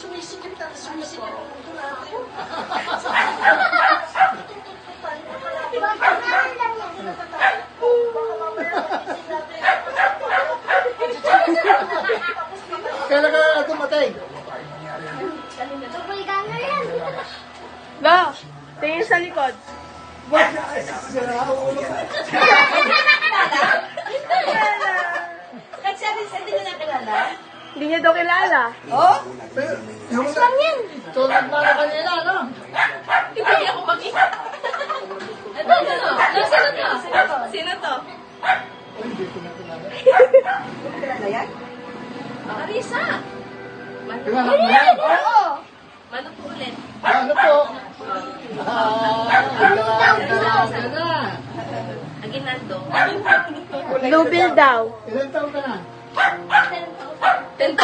sumisikip na sumisikip. Kailan ka tumatay? Ba, tingin sa likod. Kasi hindi niya nakilala. Hindi niya daw kilala. Oh? Yung lang yan. Tulad na kanila, no? Hindi ako makita. Ito, sino? Sino to? Sino to? Kilala yan? Marisa! Kilala mo yan? Oo! Mano po ulit? Ano po? Aguinaldo. Blue bill daw. Ilan taon ka na? 10,000?